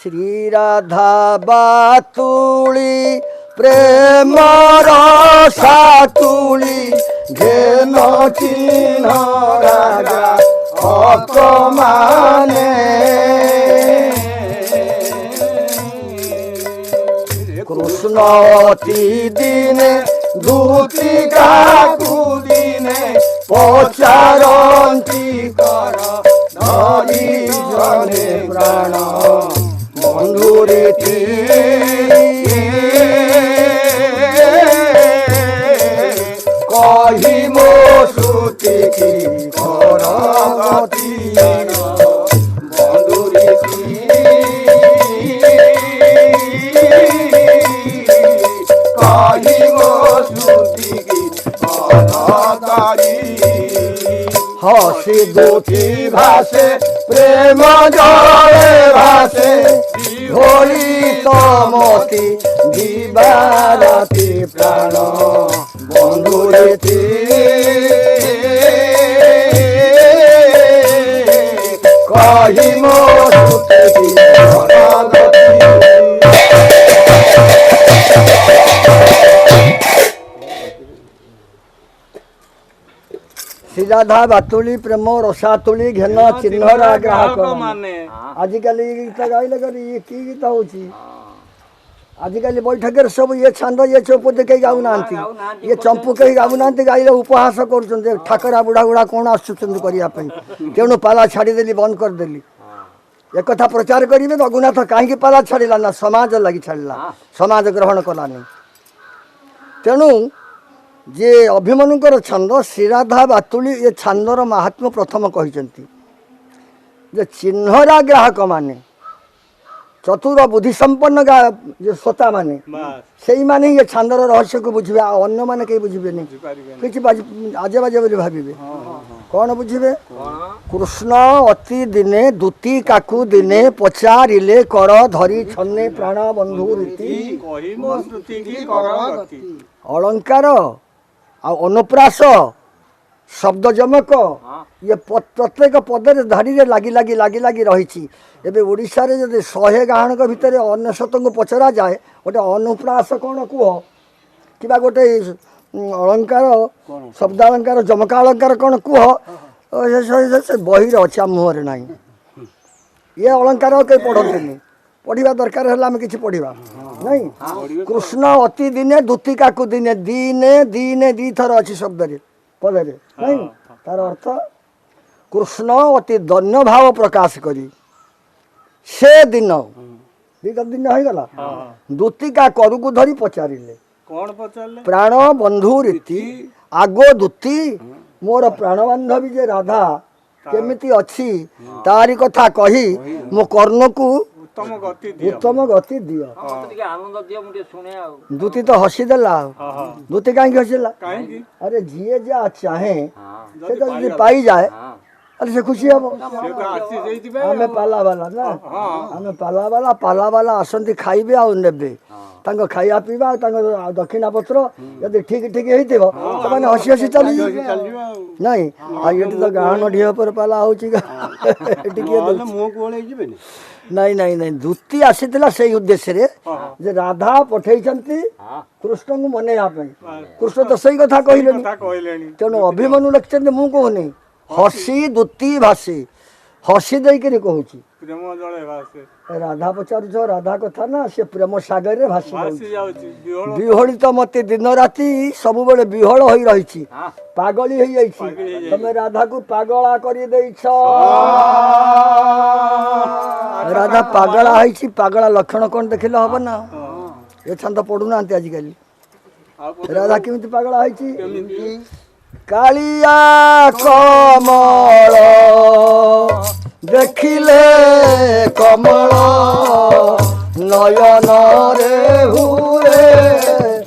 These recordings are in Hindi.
श्री राधा बातुली प्रेम रसातुली घेन चिन्ह राजा अपमाने कृष्ण अति दिने दूतिका कुदिने पचारती कर धरी जने प्राण बंधुरीति कही मो श्रुति की कर गति बंधुरीति कही मो श्रुति की हसी दूती भाषे प्रेम जले भाषे होली तमती दिवाराती प्राण बंधुरीति कही मो श्रुति श्री राधा बातुली प्रेम रसातुली घेन चिन्ह ग्राहक आजिकल गीत गाइले ये कि गीत हो आजिकल बैठक सब ये छांद ये चौप देखे गाऊ ना ये चंपू कहीं गाऊ ना गाइले उपहास कर ठाकरा बुढ़ा बुढ़ा कौन आसुँच तेणु पाला छाड़देली बंद करदेली एक कथा प्रचार करेंगे रघुनाथ कहीं पाला छाड़ा ना समाज लगी छाड़ा समाज ग्रहण कलानी तेणु जे अभिमनुकर छंद श्रीराधा बातुली ये छंदर महात्म प्रथम कहते जे चिन्हरा ग्राहक माने चतुर बुद्धि संपन्न जो श्रोता माने से माने ये छंदर रहस्य को बुझे अन्य माने कहीं बुझे नहीं कि आजे बाजे बोली भावे कौन बुझे कृष्ण अति दिने दूती काकू दिने पचारिले कर धरी छन्ने प्राण बंधु रीति अलंकार अनुप्रास शब्द जमक ये प्रत्येक पदर धाड़ी लगी लगी लगी लगी रही एबे ओडिशा रे जदि 100 गाहणक भितर अन्यशत को पचरा जाए गोटे अनुप्रास कौन कह कि गोटे अलंकार शब्द अलंकार जमका अलंकार कौन कह से बही अच्छे मुहर ना ये अलंकार कहीं पढ़ते पढ़ा दरकार है आम कि पढ़ा नहीं कृष्ण अति दिने दूतिका को दिने दिने दिने दी थर अच्छी शब्द पदे नहीं तार अर्थ कृष्ण अति दन्य भाव प्रकाश करी से दिन दीटा दिन हो गला दूतिका करू को धरी पचारिले कौन पचारिले प्राण बंधु रीति आगो दूती मोर प्राण बांधवी जे राधा केमिति अच्छी तारी कथा कही मो कर्ण को उत्तम गति दियो दूती तो हसी देला दूती कहीं हसीला अरे जीए जा चाहे से तो पाई जाए अरे से खुशी हम आमे पाला वाला ना आमे पाला वाला आसंती खाइबे आ नेबे तांको खाइया पीवा तांको दक्षिणा पत्र यदि ठीक ठीक हेइथिबो त माने हसी हसी चली नहीं आ ये तो गाहन ढिया पर पाला होची एटी के मो कोळे जिबे नहीं नहीं नहीं दूती आसीला से उद्देश्य रे जे राधा पठेइचंती कृष्ण को मनेया कृष्ण तो सही कथा कहलेनी तेणु अभिमनु लक्षण मु कहनी हसी दूती भाषी हसी देकर कहूँ राधा पचार राधा कथा ना से प्रेम सागर रे भाषी विहलित मते दिन राति सब बेले विहल होई रही पागली हो जाइछि तमे राधा को पागला करी देइछ राधा पागला होइछि पागला लक्षण कौन देखिले हबो ना ये छंद पढु ना आजिकल राधा केमिति पागला होइछि कालिया कमल देखिले कमल नयन रे हुए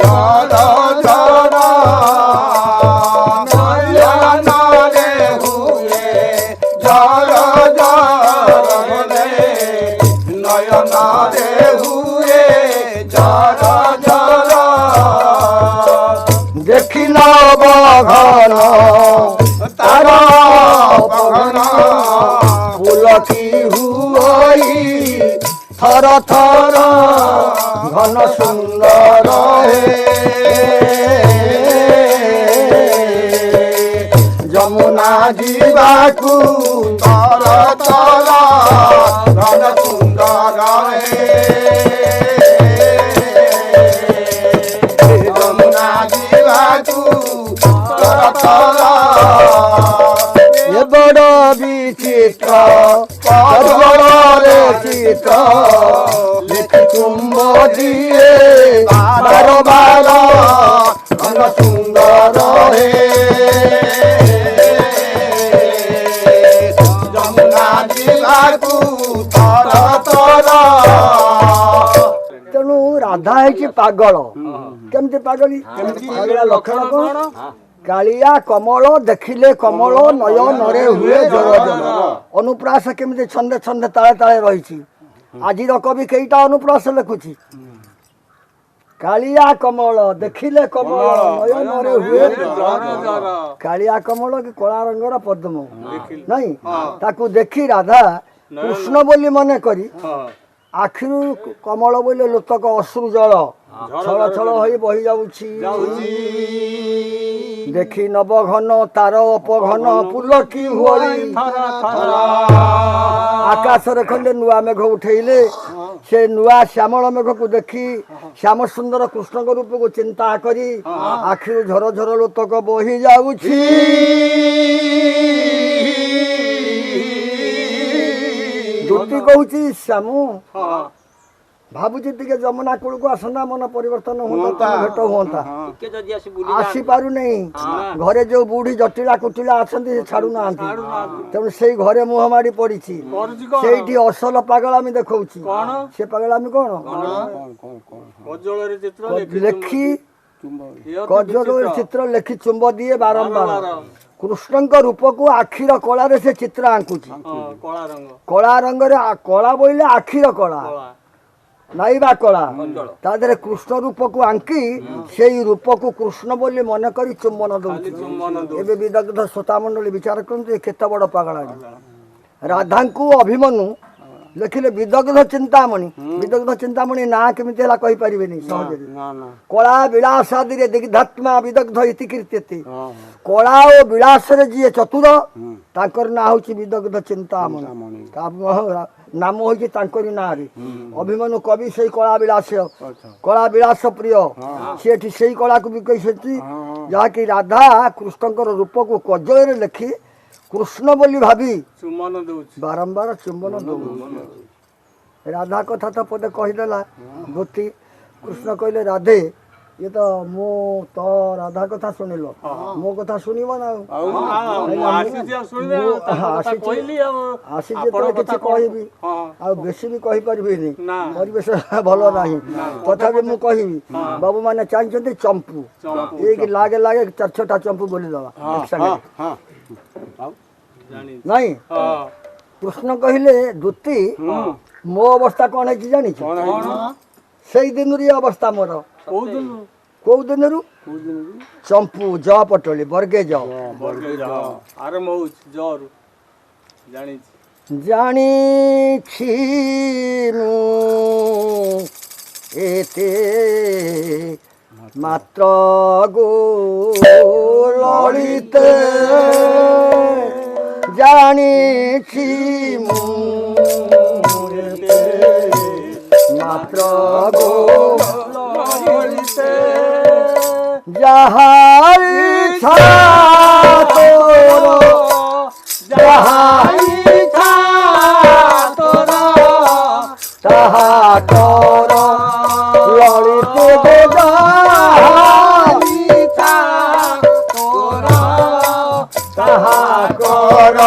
जरा जरा नयन रे हुए जरा जरा नयन रे हुए जरा जरा देखिला बघन तारा बघन फूल की हुई थर थर घन सुंदर हे जमुना जीवाकू तर तर घन सुंदर हे जमुना जीवाकू तर तर ये बड़ विचित्र बड़े चित्र लिख चुंब दिए बार बार घन सुंदर हे जमुना जीवाकू तर तर तेणु राधा है पागल केमती पागली पागला लक्षण कौन कालिया कमल देखिले कमल नयनरे हुए जर जर अनुप्रास केमती छंदे छंदे ताले ताले रही आज कवि कईटा अनुप्रास लिखुची कालिया कमल देखिले कमल नयनरे हुए कालिया कमल कि कला रंगर पद्म नहीं ताकू देखी राधा कृष्ण बोली मन करी आखिरु कमल बोले लोतक अश्रु जल छल छल हो बही जाऊची देखी नवघन तार अपघन पुलकी हुई आकाश रे खंडे नुआ मेघ उठेले से नुआ श्यामल मेघ को देखी श्याम सुंदर कृष्ण रूप को चिंता करी आखिरु झर झर लोतक बही जाऊची दुटी कहूची श्यामू भावुची टिके जमुना कूल को आसना मन परिवर्तन होता भेट होता आसी पारु नहीं घरे जो बूढ़ी जटिला कुटिला आछंती छाड़ू ना तेणु से घरे मुह मारी पड़ी से असल पागलामी देखौची से पागलामी कौन लेखी कजल चित्र लेखी चुंब दिए बारंबार कृष्ण रूप को आखिर कला से चित्र आंकुची कला रंग कला बोले आखिर कला नाइबा कला तादरे कृष्ण रूप को आंकी से रूप को कृष्ण बोली मन करी चुंबन दौर विदग्ध श्रोता मंडली विचार करते केते बड़ पागला राधा को अभिमन्यु लिखिले विदग्ध चिंतामणि ना केमिति हला कहि परिबेनी सहज कला विलास आदि रे दिग्धात्मा विदग्ध इति कीर्त्यते कला ओ विलास रे जी चतुर ताकर ना होची विदग्ध चिंतामणि नाम होची तांकरी ना रे अभिमन्यु कवि सेई कला विलास प्रिय सेठी सेई कला को विकैसती जहा कि राधा कृष्णकर रूप को कजय रे लिखी कृष्ण बोली भाभी बारंबार चुंबन दौ राधा कथा तो पदे कहीदेला धोती कृष्ण कहले राधे ये तो मो तो राधा कथा शुणिल मो कथा शुणव ना आसी किसी कहबी आ बेसी भी कही पारि परिवेश भल ना तथापि मु कहबी बाबू मैंने चाहिए चंपू एक लागे लागे 4-6टा चंपू बोली दवा नहीं कृष्ण कहले दूती मो अवस्था कौन है जानी से दिन अवस्था मोर कौ दिन चंपू ज पटोली बर्गे जानी एते मात्र गो ललिते जानी मात्र गो जहाँ इच्छा तोर जहाँ इच्छा तोर तहाँ तोर ललित गो जहाँ इच्छा तोर तहाँ कर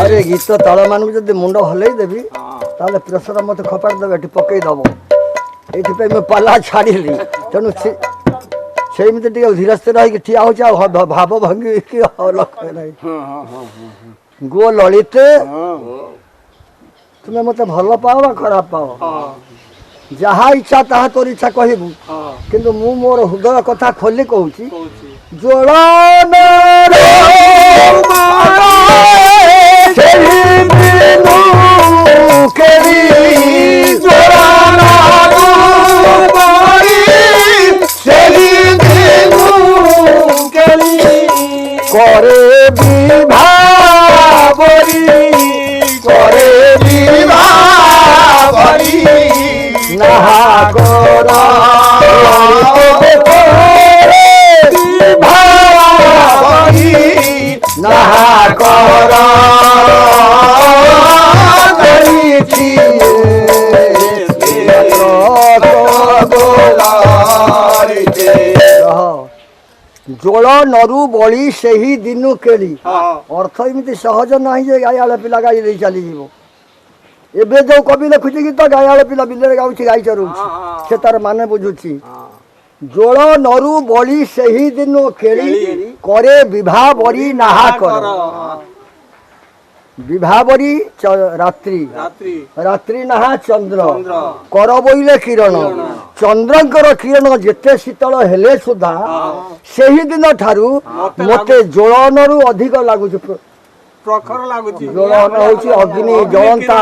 अरे गीत ताल मान जब मुंड हल देवी ताले प्रेसर मत खपाड़ देवे ये पकईदब ये पाला छाड़ी तेणु सेमती धीरे स्थिर रही ठिया हो भाव भंगी लक्ष्य नहीं गो ललिते तुम्हें मत भल पाओ खराब पाओ जहा इच्छा ताहा तोर इच्छा कहबू हाँ किंतु मु मोर हृदय कथा खोली कहूची कौची जोड़न करे विभावरी करे বিভাবরী नहा करा বিভাবরী नहा करा जोड़ नरु बड़ी से ही दिनु केली हाँ अर्थ एमती सहज नहीं जे गायाल पिला गाई दे चली जीव एबे जो कवि लिखुची कि तो गायाल पिला बिलरे गाउची गाई चरुची हाँ से तार माने बुझुची जोड़ नरु बड़ी से ही दिनु केली करे विवाह बरी नाहा कर विभावरी रात्रि रात्रि रात्रि नाहा चंद्र चंद्र। कर बोइले किरण चंद्रंकर किरण जेते शीतल हेले सुधा सेही दिन ठारू मते ज्वलनरु अधिक लागुछ प्रखर लागुची ज्वलन होछि अग्नि ज्वलंता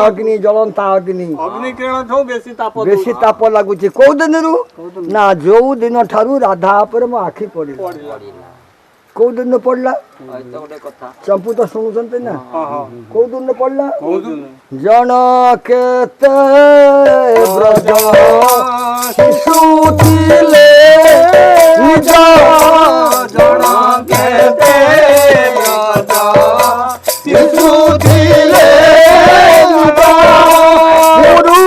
अग्नि अग्नि किरण थौ बेसी ताप बेसी ताप लागुछ को दिनरु ना जो दिन ठारू राधा पर मो आखि पड़ी को दिन पड़ला चंपू तो सुनुचंते ना को दिन पड़ला जन केते ब्रज शिशु थिले निज জনকেতে ব্রজ শিশু ছিলে গুরু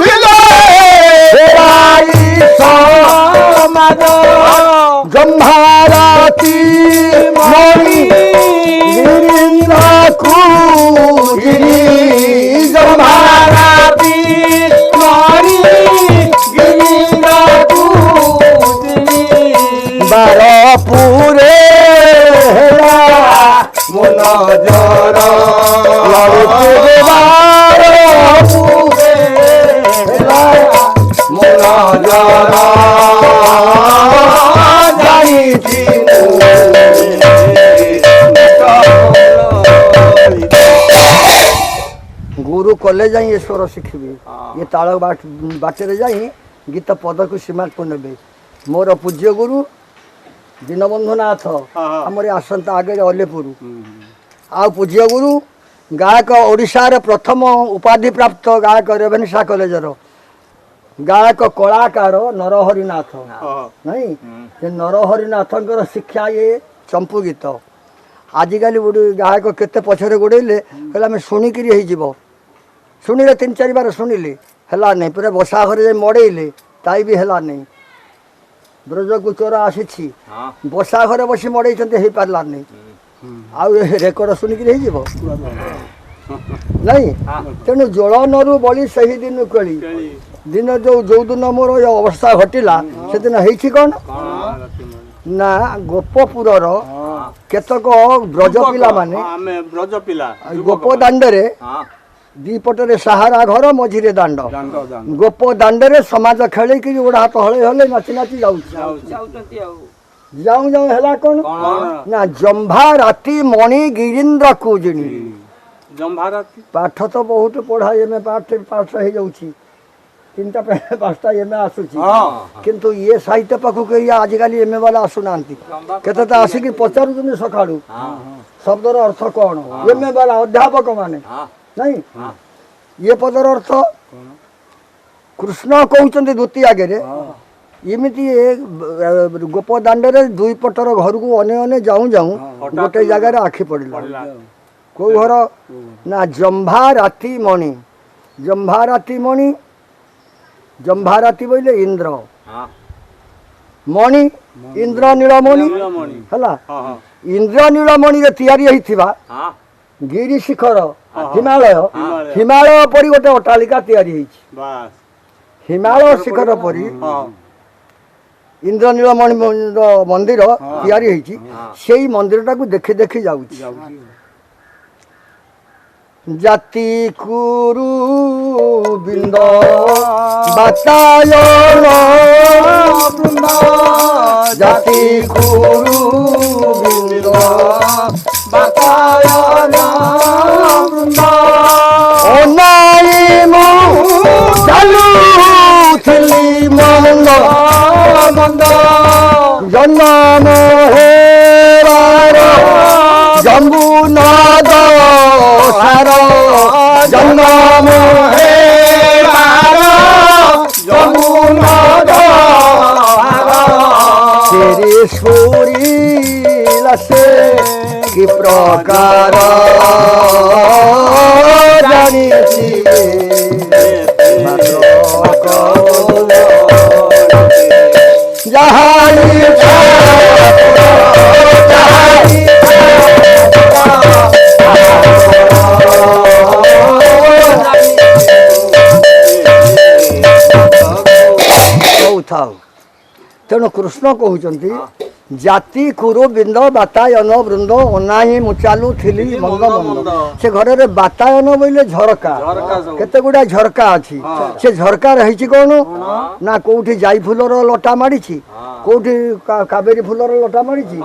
ছিলে আশুরাই সমাদ জম্ভারাতি মণি গিরিন্দ্র কুজিরি জম্ভারাতি মণি গিরিন্দ্র কুজিরি বারপুরে হেলা মন জর লড়ুপুরে বারপুরে হেলা মন জর যাইছি गुरु कले जाई ईश्वर शिखबी ये ताल बाटे जाई गीत पद को सीमा को नेबे मोर पूज्य गुरु दीनबंधु नाथ आमर आसंता आगे अलेपुर आ पूज्य गुरु गायक ओडिशार प्रथम उपाधि प्राप्त गायक रेभेन्सा कॉलेजर गायक कलाकार नरहरिनाथ नहीं ये नरहरिनाथंकर शिक्षा ये चंपू गीत आजिकल गोटे गायक केते पछरे गोड़ेले कहले आम शुणिकी हो शुणिले 3-4 बार शुणिले है नहीं पूरा बसा घरे मड़ेले ताई भी है नहीं ब्रज चोर आसी बसा घरे बसी मड़े हो पारा नहीं आउ रेकर्ड शुणिकी नहीं तेणु ज्वलनरु बड़ी सही दिन कली दिन जो जो दिन मोर अवस्था घटिला से दिन होती कौन ना गोपपुरर केतक ब्रज पिला माने आमे ब्रज पिला गोप दांडरे दीपटरे सहारा घर मझिरे दांड गोप दांडरे समाज खेले कि गोड़ा हाथ हले हले नाची नाची जाऊ जाऊ जाऊ हैला कौन ना जंभा राती मणि गिरीन्द्र कुजिनी जंभाराती पाठ तो बहुत पढ़ा एम पाठ पाठ हो जाऊँ 3-5टा एम आसूची किंतु ये साहित्य पाखु कही आजिकल एम वाला आसुना केत आसिक पचार सका शब्दर अर्थ कौन एम वाला अध्यापक माने नहीं ये पदर अर्थ कृष्ण कहते द्वितीय आगे एमती गोप दांडे दुई पटर घर को अने अने जाऊँ जाऊँ गोटे जगार आखि पड़ा कौ घर ना जंभा राती मणि जंभा राती मणि जंभा राती बोले इंद्र मणि इंद्र नीलमणि है इंद्र नीलमणि तैयारी होइथिबा गिरी शिखर हिमालय हिमालय परी गोटे अट्टालिका तैयारी होइछि हिमालय शिखर परी इंद्र नीलमणि मंदिर तैयारी होइछि सेही मंदिरटा को देखि देखि जाउछि জাতি কুরু বৃন্দ বাতায়ন বৃন্দ জাতি কুরু বৃন্দ বাতায়ন বৃন্দ অনাই মু চালু থিলি মন্দ মন্দ জন্ম হেরার জম্বু নদ সার জন্ম হে বার যমুনা তেরে শরীর কি প্রকার জানিছি যাহাই ଥାଉ ତେଣୁ କୃଷ୍ଣ କହୁଛନ୍ତି ଜାତି କୁରୁ ବିନ୍ଦ ବାତାୟନ ବୃନ୍ଦ ଅନାହି ମୁଚାଲୁ ଥିଲି ମନ୍ଦ ମନ୍ଦ ସେ ଘରରେ ବାତାୟନ ବୋଇଲେ ଝରକା ଝରକା ସବୁ। କେତେ ଗୁଡ଼ା ଝରକା ଅଛି ସେ ଝରକା ରହିଛି କ'ଣ ନା କୋଉଠି ଯାଇ ଫୁଲର ଲଟା ମାଡ଼ିଛି କୋଉଠି କାବେରୀ ଫୁଲର ଲଟା ମାଡ଼ିଛି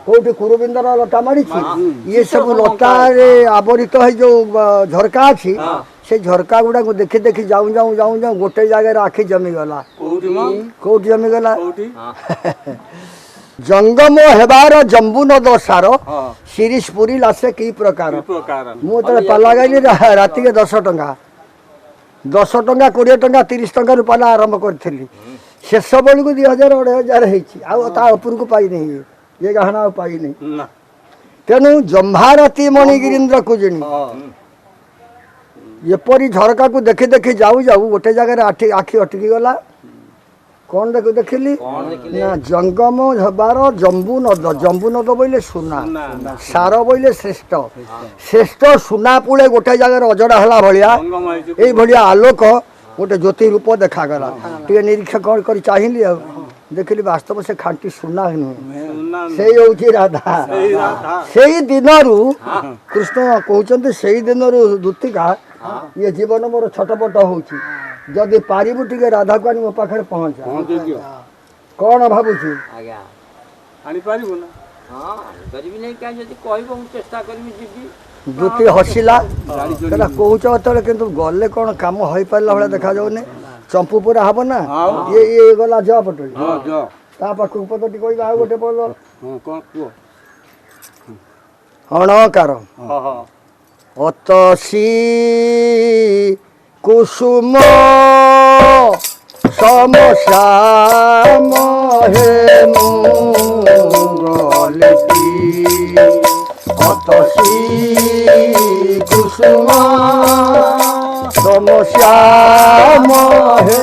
କୋଉଠି କୁରୁବିନ୍ଦର ଲଟା ମାଡ଼ିଛି ଇଏ ସବୁ ଲତାରେ ଆବରିତ ହେଇ ଯୋଉ ଝରକା ଅଛି ସେ ଝରକା ଗୁଡ଼ାକୁ ଦେଖି ଦେଖି ଯାଉ ଯାଉ ଯାଉ ଯାଉ ଗୋଟେ ଜାଗାରେ ଆଖି ଜମିଗଲା କୋଉଠି ମ? କୋଉଠି ଜମିଗଲା କୋଉଠି? ଜଙ୍ଗମ ହେବାର ଜମ୍ବୁ ନଦ ସାର ହଁ। ଶିରିଷ ପୁରୀ ଲାସେ କି ପ୍ରକାର କି ପ୍ରକାର? ମୁଁ ଯେତେବେଳେ ପାଲା ଗାଇଲି ରାତିକେ 10 ଟଙ୍କା 10 ଟଙ୍କା 20 ଟଙ୍କା 30 ଟଙ୍କାରୁ ପାଲା ଆରମ୍ଭ କରିଥିଲି ଶେଷ ବେଳକୁ 2000 2500 ହେଇଛି ଆଉ ତା ଉପରକୁ ପାଇନି ଏ ଗାହଣା ଆଉ ପାଇନି ନା। ତେଣୁ ଜମ୍ଭାରତୀ ମଣିଗିରୀନ୍ଦ୍ର କୁଜିଣୀ ହଁ। ଏପରି ଝରକାକୁ ଦେଖି ଦେଖି ଯାଉ ଯାଉ ଗୋଟେ ଜାଗାରେ ଆଖି ଅଟକି ଗଲା କ'ଣ ଦେଖିଲି ନା ଜଙ୍ଗମ ହେବାର ଜମ୍ବୁ ନଦ ବୋଇଲେ ସୁନା ନା, ନା। ସାର ବୋଇଲେ ଶ୍ରେଷ୍ଠ ଶ୍ରେଷ୍ଠ ସୁନା ପୁଳେ ଗୋଟେ ଜାଗାରେ ଅଜଡ଼ା ହେଲା ଭଳିଆ ସଙ୍ଗମ ହେଇଛି। ଏଇଭଳିଆ ଆଲୋକ ଗୋଟେ ଜ୍ୟୋତି ରୂପ ଦେଖାଗଲା ଟିକେ ନିରୀକ୍ଷଣ କରି ଚାହିଁଲି ଆଉ ଦେଖିଲି ବାସ୍ତବ ସେ ଖାଣ୍ଟି ସୁନା ନୁହେଁ ସୁନା ସେଇ ହେଉଛି ରାଧା ସେଇ ରାଧା। ସେଇ ଦିନରୁ କୃଷ୍ଣ କହୁଛନ୍ତି ସେଇ ଦିନରୁ ଦୂତିକା ଇଏ ଜୀବନ ମୋର ଛଟପଟ ହଉଛି ଯଦି ପାରିବୁ ଟିକେ ରାଧାକୁ ଆଣି ମୋ ପାଖରେ ପହଞ୍ଚା ପହଞ୍ଚିଯିବ। କ'ଣ ଭାବୁଛୁ ଆଜ୍ଞା ଆଣିପାରିବୁ ନା? ହଁ କରିବି ନାହିଁ କାହିଁ ଯଦି କହିବ ମୁଁ ଚେଷ୍ଟା କରିବି ଯିବି ଦୂତି ହସିଲା ସେଟା କହୁଛ ଯେତେବେଳେ କିନ୍ତୁ ଗଲେ କ'ଣ କାମ ହେଇପାରିଲା ଭଳିଆ ଦେଖାଯାଉନି ଚମ୍ପୁ ପୁରା ହବ ନା ଇଏ ଗଲା ଯ ପଟରେ ହଁ ଯ। ତା ପାଖକୁ ପଦଟି କହିବା ଆଉ ଗୋଟେ ପଦ ହଁ କ'ଣ କୁହ? ଅଣକାର ହଁ ହଁ। ଅତସୀ କୁସୁମ ସମଶ୍ୟାମ হে মুগলিপি অতসী কুসুম সমশ্যাম হে